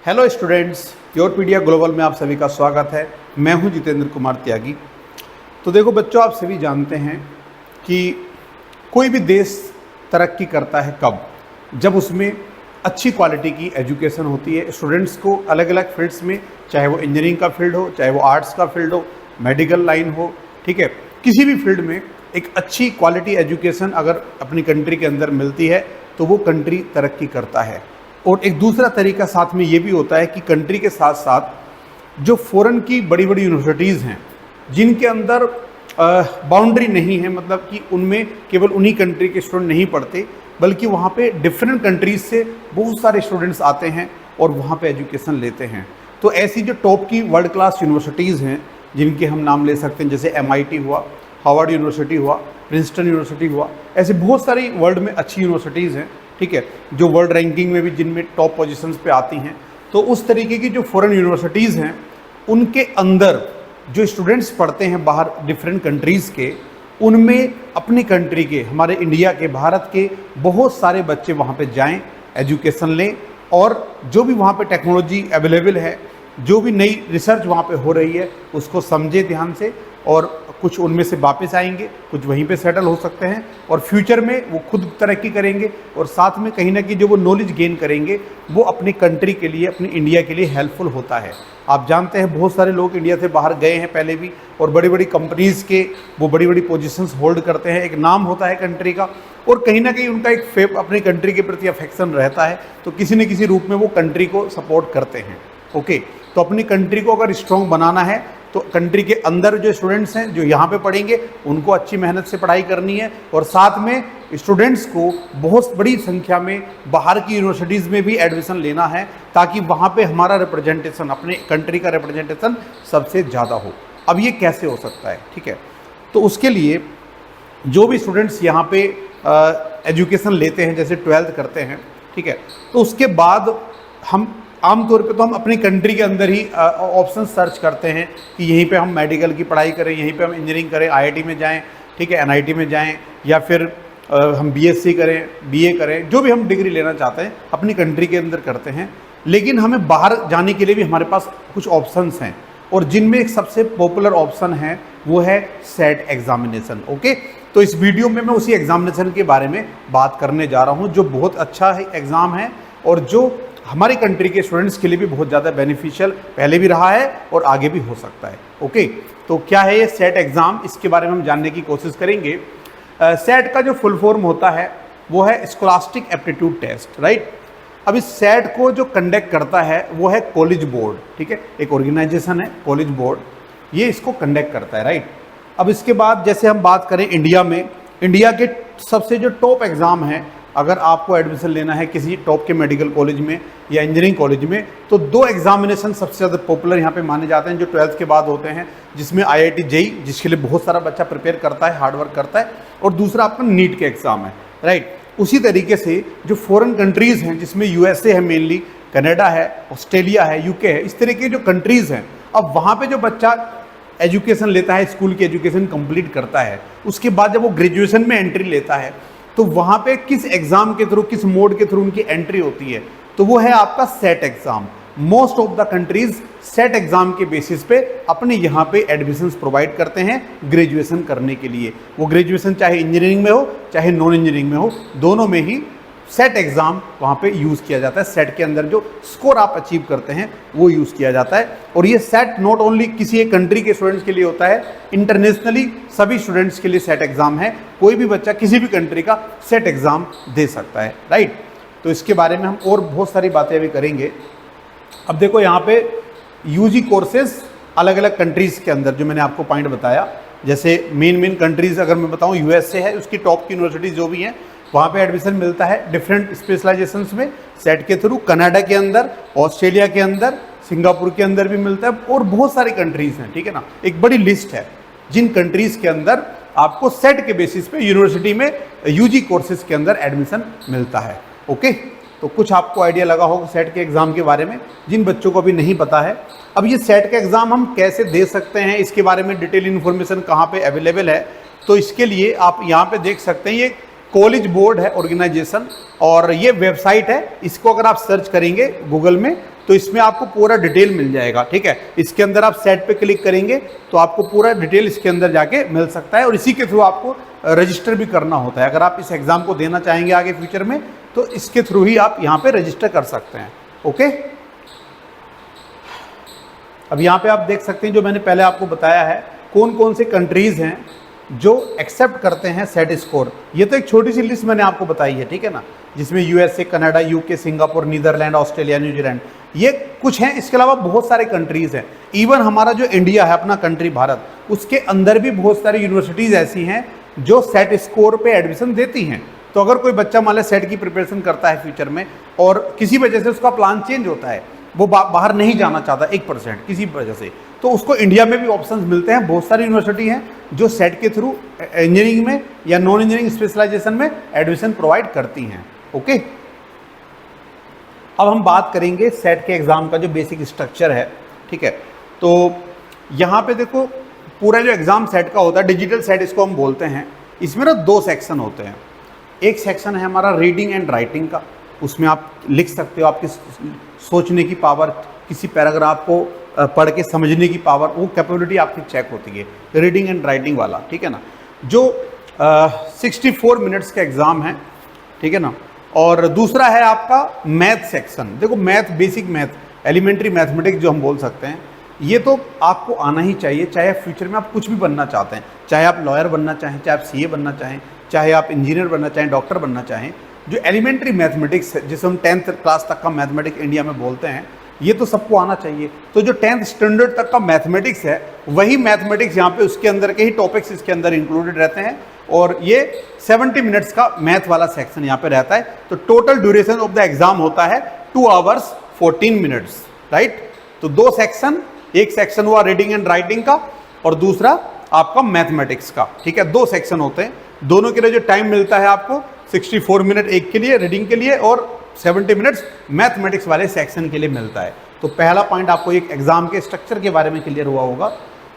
Hello students, योरपीडिया global में आप सभी का स्वागत है। मैं हूं जितेंद्र कुमार त्यागी। तो देखो बच्चों, आप सभी जानते हैं कि कोई भी देश तरक्की करता है कब? जब उसमें अच्छी क्वालिटी की एजुकेशन होती है। स्टूडेंट्स को अलग अलग फील्ड्स में, चाहे वो इंजीनियरिंग का फील्ड हो, चाहे वो आर्ट्स का फील्ड हो, मेडिकल लाइन हो, ठीक है, किसी भी फील्ड में एक अच्छी क्वालिटी एजुकेशन अगर अपनी कंट्री के अंदर मिलती है तो वो कंट्री तरक्की करता है। और एक दूसरा तरीका साथ में ये भी होता है कि कंट्री के साथ साथ जो फॉरेन की बड़ी बड़ी यूनिवर्सिटीज़ हैं जिनके अंदर बाउंड्री नहीं है, मतलब कि उनमें केवल उन्हीं कंट्री के स्टूडेंट नहीं पढ़ते, बल्कि वहाँ पे डिफरेंट कंट्रीज़ से बहुत सारे स्टूडेंट्स आते हैं और वहाँ पे एजुकेशन लेते हैं। तो ऐसी जो टॉप की वर्ल्ड क्लास यूनिवर्सिटीज़ हैं जिनके हम नाम ले सकते हैं, जैसे MIT हुआ, हार्वर्ड यूनिवर्सिटी हुआ, प्रिंसटन यूनिवर्सिटी हुआ, ऐसे बहुत सारी वर्ल्ड में अच्छी यूनिवर्सिटीज़ हैं, ठीक है, जो वर्ल्ड रैंकिंग में भी जिनमें टॉप पोजीशंस पे आती हैं। तो उस तरीके की जो फॉरेन यूनिवर्सिटीज़ हैं उनके अंदर जो स्टूडेंट्स पढ़ते हैं बाहर डिफरेंट कंट्रीज़ के, उनमें अपनी कंट्री के, हमारे इंडिया के, भारत के बहुत सारे बच्चे वहाँ पे जाएं, एजुकेशन लें और जो भी वहाँ पे टेक्नोलॉजी अवेलेबल है, जो भी नई रिसर्च वहाँ पे हो रही है उसको समझे ध्यान से। और कुछ उनमें से वापस आएंगे, कुछ वहीं पे सेटल हो सकते हैं और फ्यूचर में वो खुद तरक्की करेंगे और साथ में कहीं ना कहीं जो वो नॉलेज गेन करेंगे वो अपनी कंट्री के लिए, अपनी इंडिया के लिए हेल्पफुल होता है। आप जानते हैं बहुत सारे लोग इंडिया से बाहर गए हैं पहले भी और बड़ी बड़ी कंपनीज़ के वो बड़ी बड़ी पोजीशंस होल्ड करते हैं। एक नाम होता है कंट्री का और कहीं ना कहीं उनका एक अपनी कंट्री के प्रति अफेक्शन रहता है, तो किसी न किसी रूप में वो कंट्री को सपोर्ट करते हैं। ओके, तो अपनी कंट्री को अगर स्ट्रॉन्ग बनाना है तो कंट्री के अंदर जो स्टूडेंट्स हैं जो यहाँ पे पढ़ेंगे उनको अच्छी मेहनत से पढ़ाई करनी है और साथ में स्टूडेंट्स को बहुत बड़ी संख्या में बाहर की यूनिवर्सिटीज़ में भी एडमिशन लेना है ताकि वहाँ पे हमारा रिप्रेजेंटेशन, अपने कंट्री का रिप्रेजेंटेशन सबसे ज़्यादा हो। अब ये कैसे हो सकता है? ठीक है, तो उसके लिए जो भी स्टूडेंट्स यहाँ पे एजुकेशन लेते हैं, जैसे 12th करते हैं, ठीक है, तो उसके बाद हम आमतौर पे तो हम अपनी कंट्री के अंदर ही ऑप्शन सर्च करते हैं कि यहीं पे हम मेडिकल की पढ़ाई करें, यहीं पे हम इंजीनियरिंग करें, IIT में जाएं, ठीक है, NIT में जाएं, या फिर हम BSc करें, BA करें, जो भी हम डिग्री लेना चाहते हैं अपनी कंट्री के अंदर करते हैं। लेकिन हमें बाहर जाने के लिए भी हमारे पास कुछ ऑप्शंस हैं और जिनमें एक सबसे पॉपुलर ऑप्शन है वो है सेट एग्जामिनेशन। ओके, तो इस वीडियो में मैं उसी एग्जामिनेशन के बारे में बात करने जा रहा हूँ जो बहुत अच्छा है एग्ज़ाम है और जो हमारी कंट्री के स्टूडेंट्स के लिए भी बहुत ज़्यादा बेनिफिशियल पहले भी रहा है और आगे भी हो सकता है। ओके, तो क्या है ये सेट एग्ज़ाम, इसके बारे में हम जानने की कोशिश करेंगे। सेट का जो फुल फॉर्म होता है वो है स्कॉलास्टिक एप्टीट्यूड टेस्ट, राइट। अब इस सेट को जो कंडक्ट करता है वो है कॉलेज बोर्ड, ठीक है, एक ऑर्गेनाइजेशन है कॉलेज बोर्ड, ये इसको कंडक्ट करता है, राइट। अब इसके बाद जैसे हम बात करें इंडिया में, इंडिया के सबसे जो टॉप एग्ज़ाम है, अगर आपको एडमिशन लेना है किसी टॉप के मेडिकल कॉलेज में या इंजीनियरिंग कॉलेज में, तो 2 एग्जामिनेशन सबसे ज़्यादा पॉपुलर यहाँ पे माने जाते हैं जो 12th के बाद होते हैं, जिसमें IIT JEE, जिसके लिए बहुत सारा बच्चा प्रिपेयर करता है, हार्डवर्क करता है, और दूसरा आपका नीट के एग्ज़ाम है, राइट। उसी तरीके से जो फॉरेन कंट्रीज़ हैं जिसमें USA है मेनली, कनाडा है, ऑस्ट्रेलिया है, UK है, इस तरह की जो कंट्रीज़ हैं, अब वहाँ पर जो बच्चा एजुकेशन लेता है, स्कूल की एजुकेशन कंप्लीट करता है, उसके बाद जब वो ग्रेजुएशन में एंट्री लेता है तो वहाँ पे किस एग्ज़ाम के थ्रू, किस मोड के थ्रू उनकी एंट्री होती है, तो वो है आपका set exam. Most of the countries set exam के बेसिस पे अपने यहाँ पे एडमिशन्स प्रोवाइड करते हैं ग्रेजुएशन करने के लिए। वो ग्रेजुएशन चाहे इंजीनियरिंग में हो चाहे नॉन इंजीनियरिंग में हो, दोनों में ही सेट एग्ज़ाम वहाँ पे यूज़ किया जाता है। सेट के अंदर जो स्कोर आप अचीव करते हैं वो यूज़ किया जाता है। और ये सेट नॉट ओनली किसी एक कंट्री के स्टूडेंट्स के लिए होता है, इंटरनेशनली सभी स्टूडेंट्स के लिए सेट एग्ज़ाम है। कोई भी बच्चा किसी भी कंट्री का सेट एग्ज़ाम दे सकता है, राइट। तो इसके बारे में हम और बहुत सारी बातें अभी करेंगे। अब देखो यहाँ पे UG कोर्सेज अलग अलग कंट्रीज़ के अंदर, जो मैंने आपको पॉइंट बताया, जैसे मेन कंट्रीज़ अगर मैं बताऊँ, USA है, उसकी टॉप की यूनिवर्सिटीज़ जो भी हैं वहाँ पे एडमिशन मिलता है डिफरेंट स्पेशलाइजेशंस में सेट के थ्रू। कनाडा के अंदर, ऑस्ट्रेलिया के अंदर, सिंगापुर के अंदर भी मिलता है और बहुत सारी कंट्रीज़ हैं, ठीक है ना। एक बड़ी लिस्ट है जिन कंट्रीज़ के अंदर आपको सेट के बेसिस पे यूनिवर्सिटी में UG कोर्सेज के अंदर एडमिशन मिलता है। ओके, तो कुछ आपको आइडिया लगा होगा सेट के एग्ज़ाम के बारे में, जिन बच्चों को अभी नहीं पता है। अब ये सेट का एग्ज़ाम हम कैसे दे सकते हैं, इसके बारे में डिटेल इन्फॉर्मेशन कहाँ पे अवेलेबल है, तो इसके लिए आप यहाँ पे देख सकते हैं, ये कॉलेज बोर्ड है ऑर्गेनाइजेशन और ये वेबसाइट है। इसको अगर आप सर्च करेंगे गूगल में तो इसमें आपको पूरा डिटेल मिल जाएगा, ठीक है। इसके अंदर आप सेट पे क्लिक करेंगे तो आपको पूरा डिटेल इसके अंदर जाके मिल सकता है, और इसी के थ्रू आपको रजिस्टर भी करना होता है। अगर आप इस एग्जाम को देना चाहेंगे आगे फ्यूचर में तो इसके थ्रू ही आप यहाँ पे रजिस्टर कर सकते हैं। ओके, अब यहाँ पे आप देख सकते हैं जो मैंने पहले आपको बताया है कौन कौन से कंट्रीज हैं जो एक्सेप्ट करते हैं सेट स्कोर। ये तो एक छोटी सी लिस्ट मैंने आपको बताई है, ठीक है ना, जिसमें USA, Canada, UK, Singapore, Netherland, Australia, New Zealand, ये कुछ हैं। इसके अलावा बहुत सारे कंट्रीज हैं। इवन हमारा जो इंडिया है, अपना कंट्री भारत, उसके अंदर भी बहुत सारी यूनिवर्सिटीज़ ऐसी हैं जो सेट स्कोर पे एडमिशन देती हैं। तो अगर कोई बच्चा मान लो सेट की प्रिपरेशन करता है फ्यूचर में और किसी वजह से उसका प्लान चेंज होता है, वो बाहर नहीं जाना चाहता 1% किसी वजह से, तो उसको इंडिया में भी ऑप्शंस मिलते हैं। बहुत सारी यूनिवर्सिटी हैं जो सेट के थ्रू इंजीनियरिंग में या नॉन इंजीनियरिंग स्पेशलाइजेशन में एडमिशन प्रोवाइड करती हैं। ओके, अब हम बात करेंगे सेट के एग्ज़ाम का जो बेसिक स्ट्रक्चर है, ठीक है। तो यहाँ पे देखो पूरा जो एग्ज़ाम सेट का होता है, डिजिटल सेट इसको हम बोलते हैं, इसमें ना 2 सेक्शन होते हैं। एक सेक्शन है हमारा रीडिंग एंड राइटिंग का, उसमें आप लिख सकते हो, आपकी सोचने की पावर, किसी पैराग्राफ को पढ़ के समझने की पावर, वो कैपेबिलिटी आपकी चेक होती है, रीडिंग एंड राइटिंग वाला, ठीक है ना, जो 64 मिनट्स का एग्ज़ाम है, ठीक है ना। और दूसरा है आपका मैथ सेक्शन। देखो math, basic math, elementary mathematics जो हम बोल सकते हैं, ये तो आपको आना ही चाहिए, चाहे फ्यूचर में आप कुछ भी बनना चाहते हैं, चाहे आप लॉयर बनना चाहें, चाहे आप सीए बनना चाहें, चाहे आप इंजीनियर बनना चाहें, डॉक्टर बनना चाहें। जो एलिमेंट्री मैथमेटिक्स है, जिसे हम 10th क्लास तक का मैथमेटिक्स इंडिया में बोलते हैं, ये तो सबको आना चाहिए। तो जो 10th स्टैंडर्ड तक का मैथमेटिक्स है, वही मैथमेटिक्स यहाँ पे उसके अंदर के ही टॉपिक्स इसके अंदर इंक्लूडेड रहते हैं, और ये 70 मिनट्स का मैथ वाला सेक्शन यहाँ पे रहता है। तो total duration of the exam होता है 2 hours 14 minutes, राइट। तो 2 सेक्शन, एक सेक्शन हुआ रीडिंग एंड राइटिंग का और दूसरा आपका मैथमेटिक्स का, ठीक है। 2 सेक्शन होते हैं, दोनों के लिए जो टाइम मिलता है आपको 64 मिनट एक के लिए रीडिंग के लिए और 70 मिनट्स मैथमेटिक्स वाले सेक्शन के लिए मिलता है। तो पहला पॉइंट आपको एक एग्जाम के स्ट्रक्चर के बारे में क्लियर हुआ होगा।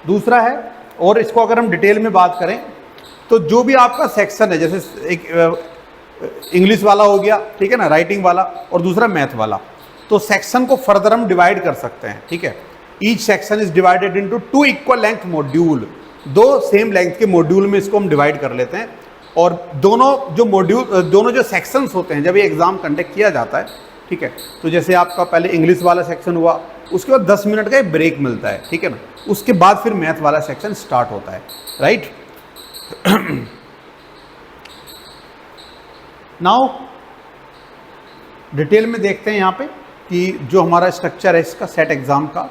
दूसरा है, और इसको अगर हम डिटेल में बात करें तो जो भी आपका सेक्शन है, जैसे एक इंग्लिश वाला हो गया, ठीक है ना, राइटिंग वाला, और दूसरा मैथ वाला, तो सेक्शन को फर्दर हम डिवाइड कर सकते हैं, ठीक है। Each section is divided into 2 equal length module, 2 same length के मॉड्यूल में इसको हम डिवाइड कर लेते हैं। और दोनों जो सेक्शंस होते हैं, जब ये एग्ज़ाम कंडक्ट किया जाता है, ठीक है, तो जैसे आपका पहले इंग्लिश वाला सेक्शन हुआ, उसके बाद 10 मिनट का एक ब्रेक मिलता है, ठीक है ना, उसके बाद फिर मैथ वाला सेक्शन स्टार्ट होता है, राइट। नाउ डिटेल में देखते हैं यहाँ पे कि जो हमारा स्ट्रक्चर है इसका सेट एग्ज़ाम का,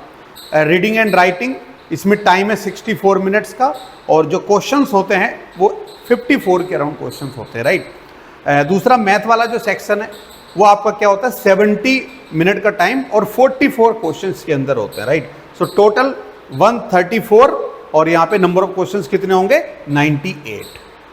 रीडिंग एंड राइटिंग, इसमें टाइम है 64 मिनट्स का, और जो क्वेश्चंस होते हैं वो 54 के अराउंड क्वेश्चंस होते हैं, राइट। दूसरा मैथ वाला जो सेक्शन है वो आपका क्या होता है, 70 मिनट का टाइम और 44 क्वेश्चंस के अंदर होते हैं, राइट। सो टोटल 134, और यहाँ पे नंबर ऑफ क्वेश्चंस कितने होंगे, 98।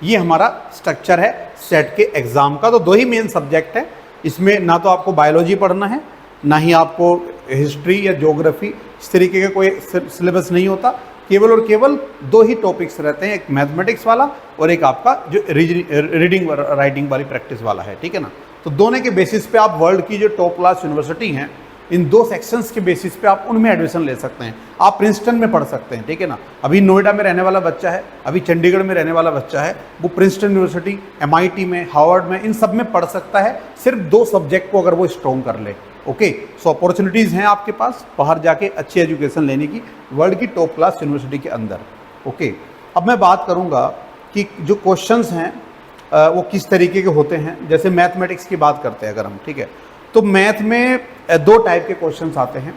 ये हमारा स्ट्रक्चर है सेट के एग्जाम का। तो 2 ही मेन सब्जेक्ट है इसमें, ना तो आपको बायोलॉजी पढ़ना है, ना ही आपको हिस्ट्री या ज्योग्राफी, इस तरीके का कोई सिलेबस नहीं होता। केवल और केवल 2 ही टॉपिक्स रहते हैं, एक मैथमेटिक्स वाला और एक आपका जो रीडिंग राइटिंग वाली प्रैक्टिस वाला है, ठीक है ना। तो दोनों के बेसिस पे आप वर्ल्ड की जो टॉप क्लास यूनिवर्सिटी हैं, इन 2 सेक्शंस के बेसिस पे आप उनमें एडमिशन ले सकते हैं। आप प्रिंसटन में पढ़ सकते हैं, ठीक है ना। अभी नोएडा में रहने वाला बच्चा है, अभी चंडीगढ़ में रहने वाला बच्चा है, वो प्रिंसटन यूनिवर्सिटी, MIT में, हार्वर्ड में, इन सब में पढ़ सकता है, सिर्फ 2 सब्जेक्ट को अगर वो स्ट्रॉन्ग कर ले। ओके, सो अपॉर्चुनिटीज़ हैं आपके पास बाहर जाके अच्छी एजुकेशन लेने की वर्ल्ड की टॉप क्लास यूनिवर्सिटी के अंदर। ओके, अब मैं बात करूँगा कि जो क्वेश्चंस हैं वो किस तरीके के होते हैं। जैसे मैथमेटिक्स की बात करते हैं अगर हम, ठीक है, तो मैथ में 2 टाइप के क्वेश्चंस आते हैं।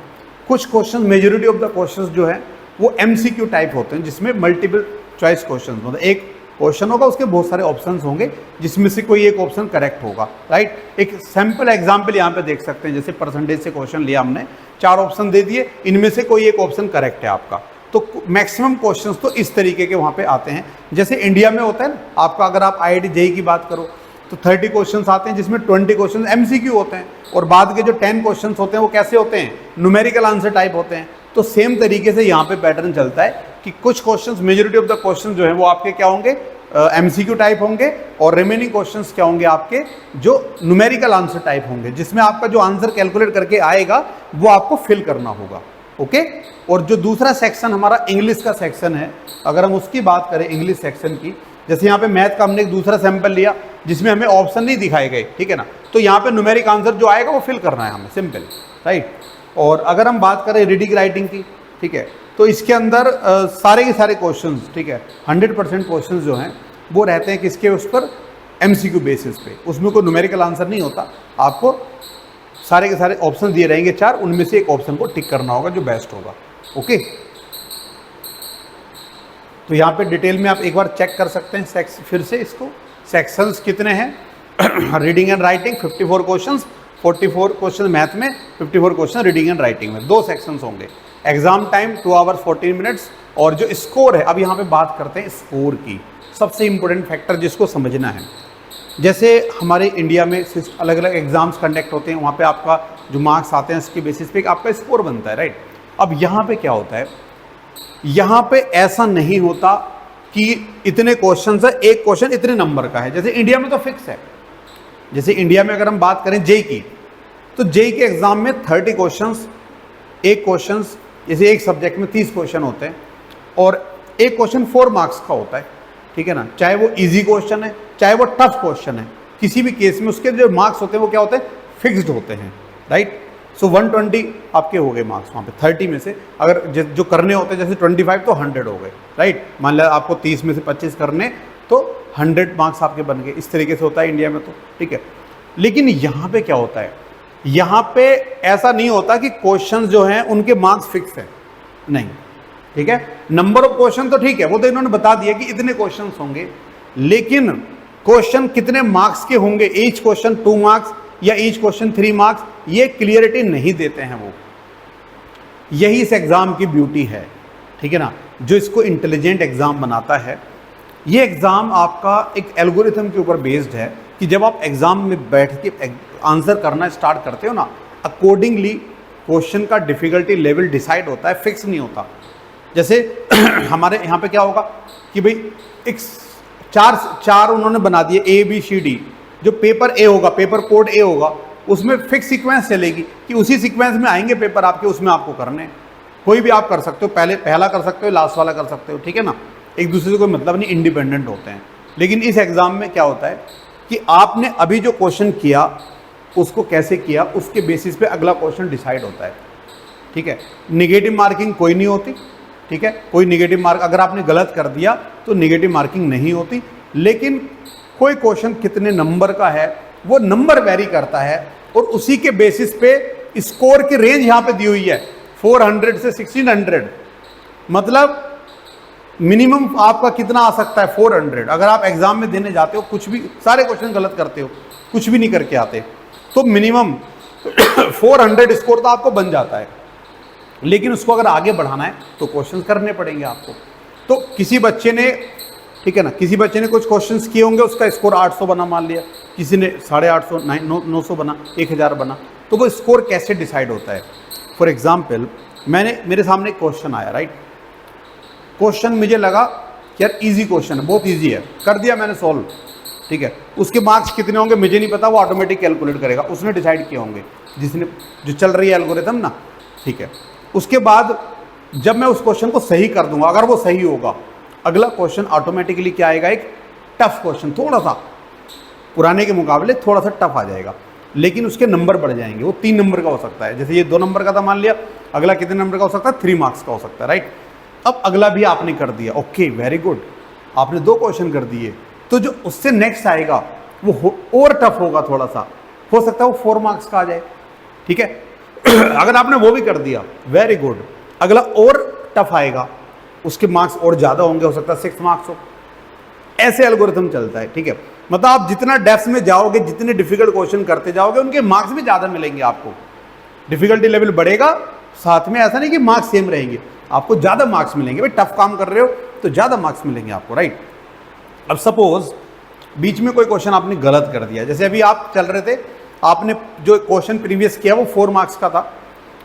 कुछ question, majority of the questions जो है वो MCQ टाइप होते हैं, जिसमें मल्टीपल चॉइस क्वेश्चन, मतलब एक क्वेश्चन होगा, उसके बहुत सारे ऑप्शंस होंगे, जिसमें से कोई एक ऑप्शन करेक्ट होगा, राइट। एक सैम्पल एग्जाम्पल यहाँ पे देख सकते हैं, जैसे परसेंटेज से क्वेश्चन लिया हमने, 4 ऑप्शन दे दिए, इनमें से कोई एक ऑप्शन करेक्ट है आपका। तो मैक्सिमम क्वेश्चंस तो इस तरीके के वहाँ पे आते हैं। जैसे इंडिया में होता है ना आपका, अगर आप IIT JEE की बात करो तो 30 क्वेश्चंस आते हैं, जिसमें 20 क्वेश्चंस MCQ होते हैं, और बाद के जो 10 क्वेश्चंस होते हैं वो कैसे होते हैं, न्यूमेरिकल आंसर टाइप होते हैं। तो सेम तरीके से यहाँ पे पैटर्न चलता है कि कुछ questions, majority of the question जो है वो आपके क्या होंगे, एमसीक्यू टाइप होंगे और रिमेनिंग क्वेश्चंस क्या होंगे आपके जो न्यूमेरिकल आंसर टाइप होंगे, जिसमें आपका जो आंसर कैलकुलेट करके आएगा वो आपको फिल करना होगा। ओके। और जो दूसरा सेक्शन हमारा इंग्लिश का सेक्शन है, अगर हम उसकी बात करें इंग्लिश सेक्शन की, जैसे यहाँ पे मैथ का हमने एक दूसरा सैंपल लिया जिसमें हमें ऑप्शन नहीं दिखाए गए, ठीक है ना, तो यहाँ पे न्यूमेरिक आंसर जो आएगा वो फिल करना है हमें, सिंपल, राइट। और अगर हम बात करें रीडिंग राइटिंग की, ठीक है, तो इसके अंदर सारे के सारे क्वेश्चंस, ठीक है, 100% क्वेश्चंस जो हैं वो रहते हैं किसके उस पर, एमसीक्यू बेसिस पे, उसमें कोई न्यूमेरिकल आंसर नहीं होता। आपको सारे के सारे ऑप्शन दिए रहेंगे 4, उनमें से एक ऑप्शन को टिक करना होगा जो बेस्ट होगा। ओके, तो यहाँ पे डिटेल में आप एक बार चेक कर सकते हैं फिर से इसको, सेक्शंस कितने हैं reading and writing 54 questions, 44 question math में, 54 क्वेश्चन रीडिंग एंड राइटिंग में, 2 सेक्शंस होंगे। Exam time 2 hours 14 minutes. और जो स्कोर है, अब यहाँ पे बात करते हैं स्कोर की, सबसे इंपॉर्टेंट फैक्टर जिसको समझना है। जैसे हमारे इंडिया में अलग अलग एग्जाम्स कंडक्ट होते हैं, वहाँ पे आपका जो मार्क्स आते हैं उसके बेसिस पे आपका स्कोर बनता है, राइट। अब यहाँ पे क्या होता है, यहाँ पे ऐसा नहीं होता कि इतने क्वेश्चन है, एक क्वेश्चन इतने नंबर का है, जैसे इंडिया में तो फिक्स है। जैसे इंडिया में अगर हम बात करें जेई की, तो जेई के एग्जाम में 30 क्वेश्चंस, एक क्वेश्चन जैसे एक सब्जेक्ट में 30 क्वेश्चन होते हैं और एक क्वेश्चन 4 मार्क्स का होता है, ठीक है ना, चाहे वो इजी क्वेश्चन है चाहे वो टफ क्वेश्चन है, किसी भी केस में उसके जो मार्क्स होते हैं वो क्या होते हैं, फिक्स्ड होते हैं, राइट। सो 120 आपके हो गए मार्क्स वहाँ पे 30 में से, अगर जो करने होते हैं जैसे 25 तो 100 हो गए, राइट। मान लिया आपको 30 में से 25 करने तो 100 मार्क्स आपके बन गए। इस तरीके से होता है इंडिया में तो, ठीक है। लेकिन यहाँ पे क्या होता है, यहाँ पे ऐसा नहीं होता कि क्वेश्चंस जो हैं उनके मार्क्स फिक्स हैं, नहीं, ठीक है। नंबर ऑफ क्वेश्चन तो ठीक है, वो तो इन्होंने बता दिया कि इतने क्वेश्चंस होंगे, लेकिन क्वेश्चन कितने मार्क्स के होंगे, ईच क्वेश्चन 2 मार्क्स या ईच क्वेश्चन 3 मार्क्स, ये क्लियरिटी नहीं देते हैं वो। यही इस एग्जाम की ब्यूटी है, ठीक है ना, जो इसको इंटेलिजेंट एग्जाम बनाता है। ये एग्जाम आपका एक एल्गोरिथम के ऊपर बेस्ड है कि जब आप एग्जाम में बैठ के आंसर करना स्टार्ट करते हो ना, अकॉर्डिंगली क्वेश्चन का डिफिकल्टी लेवल डिसाइड होता है, फिक्स नहीं होता। जैसे हमारे यहाँ पे क्या होगा कि भाई एक चार उन्होंने बना दिए ABCD, जो पेपर ए होगा, पेपर कोड ए होगा, उसमें फिक्स सीक्वेंस चलेगी कि उसी सीक्वेंस में आएंगे पेपर आपके, उसमें आपको करने, कोई भी आप कर सकते हो, पहला कर सकते हो, लास्ट वाला कर सकते हो, ठीक है ना, एक दूसरे से कोई मतलब नहीं, इंडिपेंडेंट होते हैं। लेकिन इस एग्जाम में क्या होता है कि आपने अभी जो क्वेश्चन किया उसको कैसे किया, उसके बेसिस पे अगला क्वेश्चन डिसाइड होता है, ठीक है। निगेटिव मार्किंग कोई नहीं होती, ठीक है, कोई निगेटिव मार्क अगर आपने गलत कर दिया तो निगेटिव मार्किंग नहीं होती। लेकिन कोई क्वेश्चन कितने नंबर का है वो नंबर वेरी करता है और उसी के बेसिस पे स्कोर की रेंज यहाँ पे दी हुई है 400 से 1600, मतलब मिनिमम आपका कितना आ सकता है 400। अगर आप एग्जाम में देने जाते हो, कुछ भी सारे क्वेश्चन गलत करते हो, कुछ भी नहीं करके आते, तो मिनिमम 400 स्कोर तो आपको बन जाता है। लेकिन उसको अगर आगे बढ़ाना है तो क्वेश्चन करने पड़ेंगे आपको। तो किसी बच्चे ने, ठीक है ना, किसी बच्चे ने कुछ क्वेश्चंस किए होंगे, उसका स्कोर 800 बना मान लिया, किसी ने 850, 900 बना, 1000 बना, तो वो स्कोर कैसे डिसाइड होता है। फॉर एग्जाम्पल मेरे सामने एक क्वेश्चन आया, राइट, क्वेश्चन मुझे लगा कि यार इजी क्वेश्चन है, बहुत ईजी है, कर दिया मैंने सॉल्व, ठीक है। उसके मार्क्स कितने होंगे मुझे नहीं पता, वो ऑटोमेटिक कैलकुलेट करेगा, उसने डिसाइड किए होंगे, जिसने जो चल रही है एल्गोरिथम ना, ठीक है। उसके बाद जब मैं उस क्वेश्चन को सही कर दूंगा, अगर वो सही होगा, अगला क्वेश्चन ऑटोमेटिकली क्या आएगा, एक टफ क्वेश्चन, थोड़ा सा पुराने के मुकाबले थोड़ा सा टफ आ जाएगा, लेकिन उसके नंबर बढ़ जाएंगे, वो 3 नंबर का हो सकता है, जैसे ये 2 नंबर का था मान लिया, अगला कितने नंबर का हो सकता है, 3 मार्क्स का हो सकता है, राइट। अब अगला भी आपने कर दिया, ओके वेरी गुड, आपने 2 क्वेश्चन कर दिए, तो जो उससे नेक्स्ट आएगा वो और टफ होगा, थोड़ा सा हो सकता है वो 4 मार्क्स का आ जाए, ठीक है। अगर आपने वो भी कर दिया, वेरी गुड, अगला और टफ आएगा, उसके मार्क्स और ज़्यादा होंगे, हो सकता है 6 मार्क्स हो। ऐसे एल्गोरिथम चलता है, ठीक है। मतलब आप जितना डेप्थ में जाओगे, जितने डिफिकल्ट क्वेश्चन करते जाओगे, उनके मार्क्स भी ज़्यादा मिलेंगे आपको, डिफिकल्टी लेवल बढ़ेगा, साथ में ऐसा नहीं कि मार्क्स सेम रहेंगे, आपको ज़्यादा मार्क्स मिलेंगे। भाई टफ काम कर रहे हो तो ज़्यादा मार्क्स मिलेंगे आपको, राइट। अब सपोज बीच में कोई क्वेश्चन आपने गलत कर दिया, जैसे अभी आप चल रहे थे, आपने जो क्वेश्चन प्रीवियस किया वो 4 मार्क्स का था,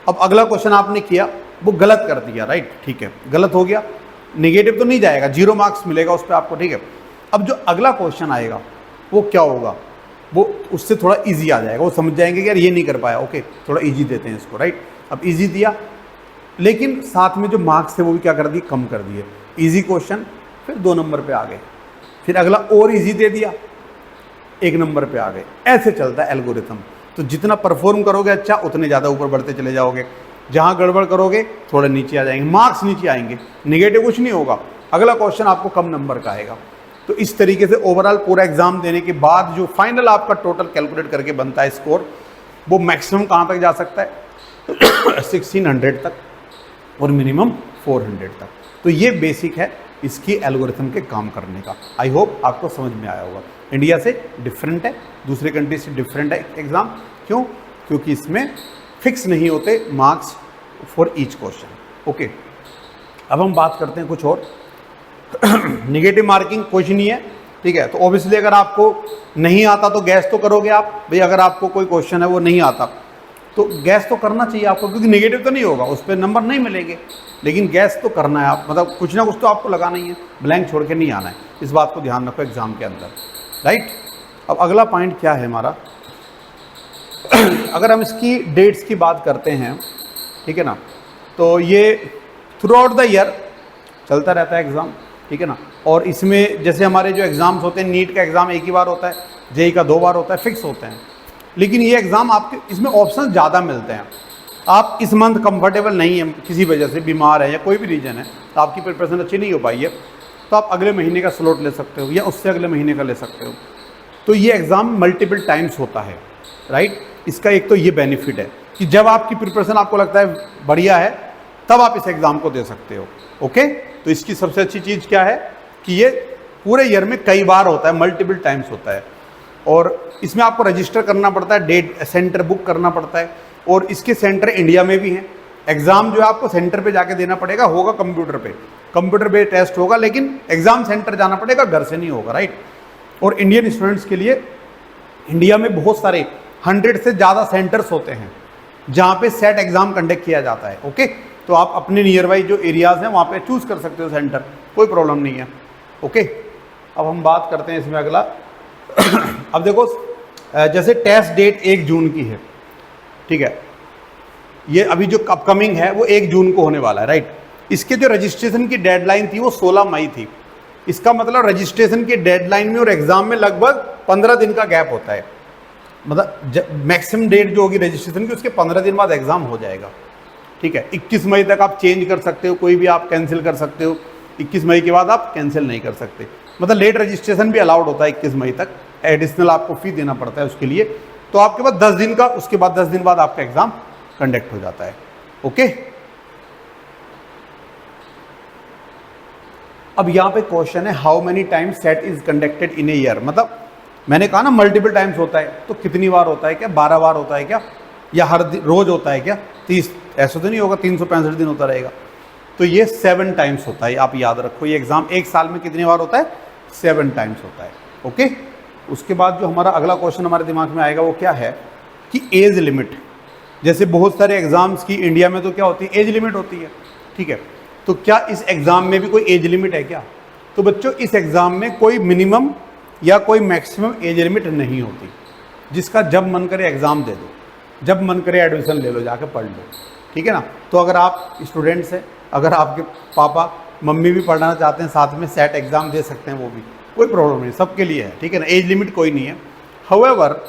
अब अगला क्वेश्चन आपने किया वो गलत कर दिया, राइट, ठीक है, गलत हो गया, नेगेटिव तो नहीं जाएगा, 0 मार्क्स मिलेगा उस पर आपको, ठीक है। अब जो अगला क्वेश्चन आएगा वो क्या होगा, वो उससे थोड़ा इजी आ जाएगा, वो समझ जाएंगे कि यार ये नहीं कर पाया, ओके थोड़ा इजी देते हैं इसको, राइट। अब इजी दिया, लेकिन साथ में जो मार्क्स थे वो भी क्या कर दिए, कम कर दिए। इजी क्वेश्चन, फिर 2 नंबर पे आ गए, फिर अगला और इजी दे दिया, 1 नंबर पे आ गए। ऐसे चलता है एल्गोरिथम। तो जितना परफॉर्म करोगे अच्छा, उतने ज़्यादा ऊपर बढ़ते चले जाओगे। जहाँ गड़बड़ करोगे थोड़े नीचे आ जाएंगे, मार्क्स नीचे आएंगे, निगेटिव कुछ नहीं होगा, अगला क्वेश्चन आपको कम नंबर का आएगा। तो इस तरीके से ओवरऑल पूरा एग्जाम देने के बाद जो फाइनल आपका टोटल कैलकुलेट करके बनता है स्कोर, वो मैक्सिमम कहाँ तक जा सकता है 1600 तक और मिनिमम 400 तक। तो ये बेसिक है इसकी एल्गोरिथम के काम करने का। आई होप आपको समझ में आया होगा। इंडिया से डिफरेंट है, दूसरे कंट्री से डिफरेंट है एग्ज़ाम। क्यों? क्योंकि इसमें फिक्स नहीं होते marks for each question. Okay, अब हम बात करते हैं कुछ और। निगेटिव मार्किंग कुछ नहीं है, ठीक है। तो ऑब्वियसली अगर आपको नहीं आता तो गैस तो करोगे आप भाई। अगर आपको कोई क्वेश्चन है वो नहीं आता तो गैस तो करना चाहिए आपको, क्योंकि नेगेटिव तो नहीं होगा, उस पर नंबर नहीं मिलेंगे, लेकिन गैस तो करना है आप, मतलब कुछ ना कुछ तो आपको लगाना ही है, ब्लैंक छोड़ के नहीं आना है। इस बात को ध्यान रखो एग्जाम के अंदर, राइट। अब अगला पॉइंट क्या है हमारा, अगर हम इसकी डेट्स की बात करते हैं, ठीक है ना, तो ये थ्रू आउट द ईयर चलता रहता है एग्ज़ाम, ठीक है ना। और इसमें जैसे हमारे जो एग्ज़ाम्स होते हैं, नीट का एग्ज़ाम एक ही बार होता है, जेई का 2 बार होता है, फिक्स होते हैं। लेकिन ये एग्ज़ाम आपके इसमें ऑप्शन ज़्यादा मिलते हैं। आप इस मंथ कंफर्टेबल नहीं है, किसी वजह से बीमार है या कोई भी रीज़न है, तो आपकी प्रिपरेशन अच्छी नहीं हो पाई है, तो आप अगले महीने का स्लॉट ले सकते हो या उससे अगले महीने का ले सकते हो। तो ये एग्ज़ाम मल्टीपल टाइम्स होता है, राइट। इसका एक तो ये बेनिफिट है कि जब आपकी प्रिपरेशन आपको लगता है बढ़िया है, तब आप इस एग्ज़ाम को दे सकते हो। ओके, तो इसकी सबसे अच्छी चीज़ क्या है कि ये पूरे ईयर में कई बार होता है, मल्टीपल टाइम्स होता है। और इसमें आपको रजिस्टर करना पड़ता है, डेट सेंटर बुक करना पड़ता है, और इसके सेंटर इंडिया में भी हैं। एग्ज़ाम जो है आपको सेंटर पे जाके देना पड़ेगा, होगा कंप्यूटर पे टेस्ट होगा, लेकिन एग्ज़ाम सेंटर जाना पड़ेगा, घर से नहीं होगा, राइट। और इंडियन स्टूडेंट्स के लिए इंडिया में बहुत सारे 100 से ज़्यादा सेंटर्स होते हैं जहाँ पे सेट एग्ज़ाम कंडक्ट किया जाता है। ओके, तो आप अपने नियर बाई जो एरियाज़ हैं वहाँ पे चूज़ कर सकते हो सेंटर, कोई प्रॉब्लम नहीं है। ओके, अब हम बात करते हैं इसमें अगला। अब देखो, जैसे टेस्ट डेट 1 जून की है, ठीक है, ये अभी जो अपकमिंग है वो 1 जून को होने वाला है, राइट। इसके जो रजिस्ट्रेशन की डेडलाइन थी वो 16 मई थी। इसका मतलब रजिस्ट्रेशन की डेडलाइन में और एग्ज़ाम में लगभग 15 दिन का गैप होता है। मतलब मैक्सिमम डेट जो होगी रजिस्ट्रेशन की, उसके 15 दिन बाद एग्ज़ाम हो जाएगा, ठीक है। 21 मई तक आप चेंज कर सकते हो, कोई भी आप कैंसिल कर सकते हो। 21 मई के बाद आप कैंसिल नहीं कर सकते। मतलब लेट रजिस्ट्रेशन भी अलाउड होता है 21 मई तक, एडिशनल आपको फ़ी देना पड़ता है उसके लिए। तो आपके पास 10 दिन का, उसके बाद 10 दिन बाद आपका एग्ज़ाम कंडक्ट हो जाता है। ओके, अब यहाँ पे क्वेश्चन है how many times set is conducted in a year. मतलब मैंने कहा ना मल्टीपल टाइम्स होता है, तो कितनी बार होता है, क्या 12 बार होता है क्या, या हर रोज होता है क्या 30? ऐसा तो नहीं होगा, 365 दिन होता रहेगा। तो ये 7 टाइम्स होता है, आप याद रखो। ये एग्ज़ाम 1 साल में कितनी बार होता है? 7 टाइम्स होता है। ओके, उसके बाद जो हमारा अगला क्वेश्चन हमारे दिमाग में आएगा वो क्या है कि एज लिमिट। जैसे बहुत सारे एग्ज़ाम्स की इंडिया में तो क्या होती है, एज लिमिट होती है, ठीक है। तो क्या इस एग्ज़ाम में भी कोई एज लिमिट है क्या? तो बच्चों, इस एग्ज़ाम में कोई मिनिमम या कोई मैक्सिमम एज लिमिट नहीं होती। जिसका जब मन करे एग्ज़ाम दे दो, जब मन करे एडमिशन ले लो, जाके पढ़ लो, ठीक है ना। तो अगर आप स्टूडेंट्स हैं, अगर आपके पापा मम्मी भी पढ़ना चाहते हैं साथ में, सेट एग्ज़ाम दे सकते हैं, वो भी कोई प्रॉब्लम नहीं, सबके लिए है, ठीक है ना। एज लिमिट कोई नहीं है। हाउएवर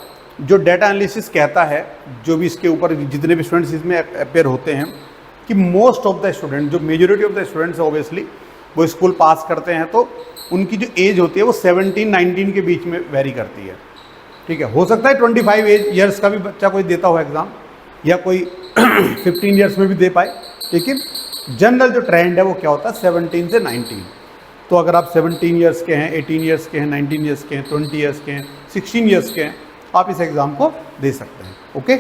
जो डाटा एनालिसिस कहता है, जो भी इसके ऊपर जितने भी स्टूडेंट्स इसमें अपेयर होते हैं, कि मोस्ट ऑफ द स्टूडेंट, जो majority of the students obviously वो स्कूल पास करते हैं, तो उनकी जो एज होती है वो 17-19 के बीच में वेरी करती है, ठीक है। हो सकता है 25 ईयर्स का भी बच्चा कोई देता हो एग्ज़ाम, या कोई 15 ईयर्स में भी दे पाए, लेकिन जनरल जो ट्रेंड है वो क्या होता है 17 से 19। तो अगर आप 17 ईयर्स के हैं, 18 ईयर्स के हैं, 19 ईयर्स के हैं, 20 ईयर्स के हैं, 16 ईयर्स के हैं, आप इस एग्ज़ाम को दे सकते हैं। ओके,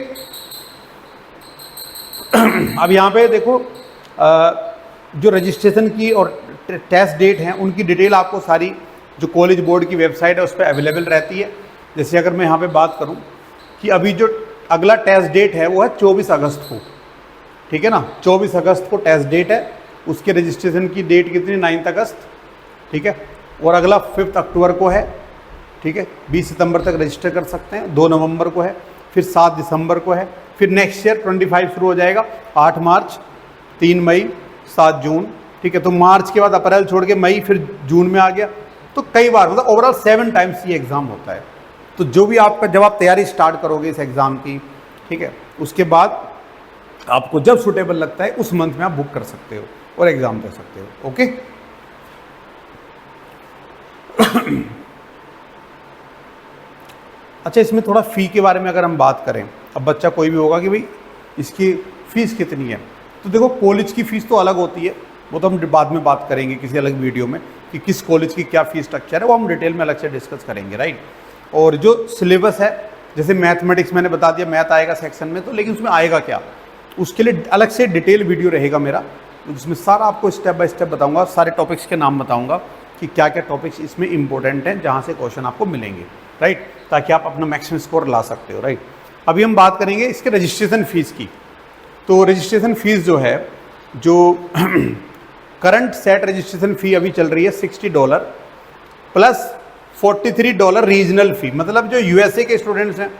अब यहाँ पे देखो, जो रजिस्ट्रेशन की और टेस्ट डेट हैं उनकी डिटेल आपको सारी जो कॉलेज बोर्ड की वेबसाइट है उस पर अवेलेबल रहती है। जैसे अगर मैं यहाँ पे बात करूँ कि अभी जो अगला टेस्ट डेट है वो है 24 अगस्त को, ठीक है ना। 24 अगस्त को टेस्ट डेट है। उसके रजिस्ट्रेशन की डेट कितनी, 9 अगस्त, ठीक है। और अगला 5 अक्टूबर को है, ठीक है, 20 सितंबर तक रजिस्टर कर सकते हैं, 2 नवंबर को है, फिर 7 दिसंबर को है, फिर नेक्स्ट ईयर 25 शुरू हो जाएगा, 8 मार्च, 3 मई, 7 जून, ठीक है। तो मार्च के बाद अप्रैल छोड़ के मई, फिर जून में आ गया, तो कई बार मतलब ओवरऑल 7 टाइम्स ये एग्ज़ाम होता है। तो जो भी आपका, जब आप तैयारी स्टार्ट करोगे इस एग्ज़ाम की, ठीक है, उसके बाद आपको जब सूटेबल लगता है उस मंथ में आप बुक कर सकते हो और एग्ज़ाम दे सकते हो। ओके अच्छा, इसमें थोड़ा फ़ी के बारे में अगर हम बात करें, अब बच्चा कोई भी होगा कि भाई इसकी फ़ीस कितनी है, तो देखो कॉलेज की फ़ीस तो अलग होती है, वो तो हम बाद में बात करेंगे किसी अलग वीडियो में कि किस कॉलेज की क्या फ़ीस स्ट्रक्चर है, वो हम डिटेल में अलग से डिस्कस करेंगे, राइट। और जो सिलेबस है, जैसे मैथमेटिक्स मैंने बता दिया, मैथ आएगा सेक्शन में, तो लेकिन उसमें आएगा क्या, उसके लिए अलग से डिटेल वीडियो रहेगा मेरा, जिसमें सारा आपको स्टेप बाय स्टेप बताऊंगा, सारे टॉपिक्स के नाम बताऊंगा कि क्या क्या टॉपिक्स इसमें इंपॉर्टेंट हैं, जहाँ से क्वेश्चन आपको मिलेंगे, राइट, ताकि आप अपना मैक्सिमम स्कोर ला सकते हो, राइट। अभी हम बात करेंगे इसके रजिस्ट्रेशन फ़ीस की। तो रजिस्ट्रेशन फ़ीस जो है, जो करंट सेट रजिस्ट्रेशन फ़ी अभी चल रही है $60 प्लस $43 रीजनल फ़ी, मतलब जो USA के स्टूडेंट्स हैं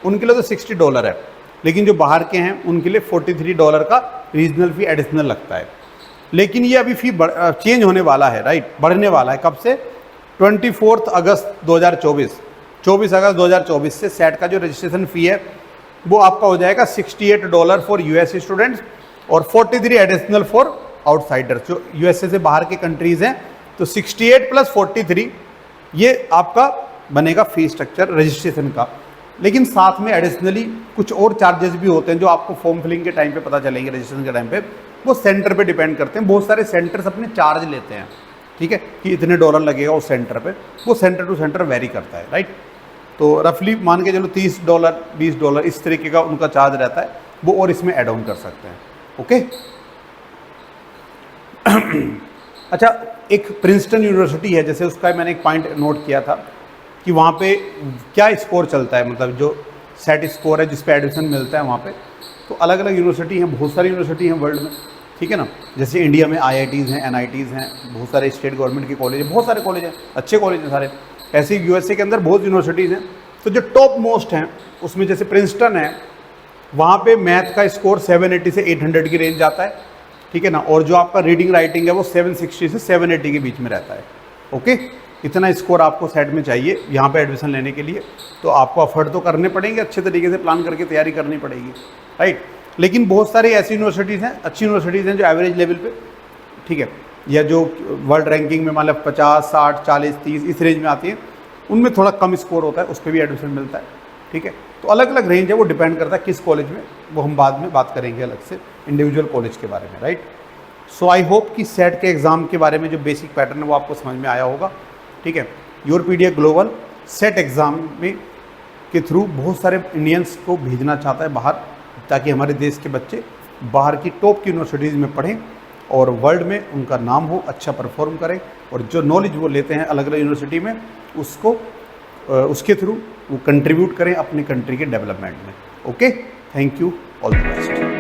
उनके लिए तो $60 है, लेकिन जो बाहर के हैं उनके लिए $43 का रीजनल फ़ी एडिशनल लगता है। लेकिन ये अभी फ़ी चेंज होने वाला है, राइट, बढ़ने वाला है। कब से? 24 अगस्त 2024, 24 अगस्त 2024 से सेट का जो रजिस्ट्रेशन फ़ी है वो आपका हो जाएगा $68 फॉर US स्टूडेंट्स और 43 एडिशनल फॉर आउटसाइडर्स, जो USA से बाहर के कंट्रीज़ हैं। तो 68 प्लस 43 ये आपका बनेगा फ़ी स्ट्रक्चर रजिस्ट्रेशन का। लेकिन साथ में एडिशनली कुछ और चार्जेस भी होते हैं जो आपको फॉर्म फिलिंग के टाइम पे पता चलेंगे, रजिस्ट्रेशन के टाइम पे, वो सेंटर पे डिपेंड करते हैं। बहुत सारे सेंटर्स अपने चार्ज लेते हैं, ठीक है, कि इतने $, लगेगा उस सेंटर पे, वो सेंटर टू सेंटर वेरी करता है, राइट। तो रफली मान के चलो $30, $20 इस तरीके का उनका चार्ज रहता है, वो और इसमें एड ऑन कर सकते हैं। ओके अच्छा, एक प्रिंसटन यूनिवर्सिटी है, जैसे उसका मैंने एक पॉइंट नोट किया था कि वहाँ पे क्या स्कोर चलता है, मतलब जो सेट स्कोर है जिस पे एडमिशन मिलता है वहाँ पे। तो अलग अलग यूनिवर्सिटी हैं, बहुत सारी यूनिवर्सिटी हैं वर्ल्ड में, ठीक है ना। जैसे इंडिया में IITs हैं, NITs हैं, बहुत सारे स्टेट गवर्नमेंट के कॉलेज हैं, बहुत सारे कॉलेज हैं, अच्छे कॉलेज हैं सारे। ऐसे ही USA के अंदर बहुत यूनिवर्सिटीज़ हैं। तो जो टॉप मोस्ट हैं उसमें जैसे प्रिंसटन है, वहाँ पे मैथ का स्कोर 780 से 800 की रेंज आता है, ठीक है ना। और जो आपका रीडिंग राइटिंग है वो 760 से 780 के बीच में रहता है। ओके, इतना स्कोर आपको सेट में चाहिए यहाँ पे एडमिशन लेने के लिए। तो आपको अफर्ट तो करने पड़ेंगे, अच्छे तरीके से प्लान करके तैयारी करनी पड़ेगी, राइट। लेकिन बहुत सारी ऐसी यूनिवर्सिटीज़ हैं, अच्छी यूनिवर्सिटीज़ हैं जो एवरेज लेवल पे, ठीक है, या जो वर्ल्ड रैंकिंग में मतलब 50, 60, 40, 30 इस रेंज में आती है, उनमें थोड़ा कम स्कोर होता है, उस पर भी एडमिशन मिलता है, ठीक है। तो अलग अलग रेंज है, वो डिपेंड करता है किस कॉलेज में, वो हम बाद में बात करेंगे अलग से इंडिविजुअल कॉलेज के बारे में, राइट। सो आई होप कि सेट के एग्ज़ाम के बारे में जो बेसिक पैटर्न है वो आपको समझ में आया होगा, ठीक है। योरपीडिया ग्लोबल सेट एग्ज़ाम में के थ्रू बहुत सारे इंडियंस को भेजना चाहता है बाहर, ताकि हमारे देश के बच्चे बाहर की टॉप की यूनिवर्सिटीज़ में पढ़ें और वर्ल्ड में उनका नाम हो, अच्छा परफॉर्म करें, और जो नॉलेज वो लेते हैं अलग अलग यूनिवर्सिटी में उसको उसके थ्रू वो कंट्रीब्यूट करें अपनी कंट्री के डेवलपमेंट में। Okay, thank you, all the best.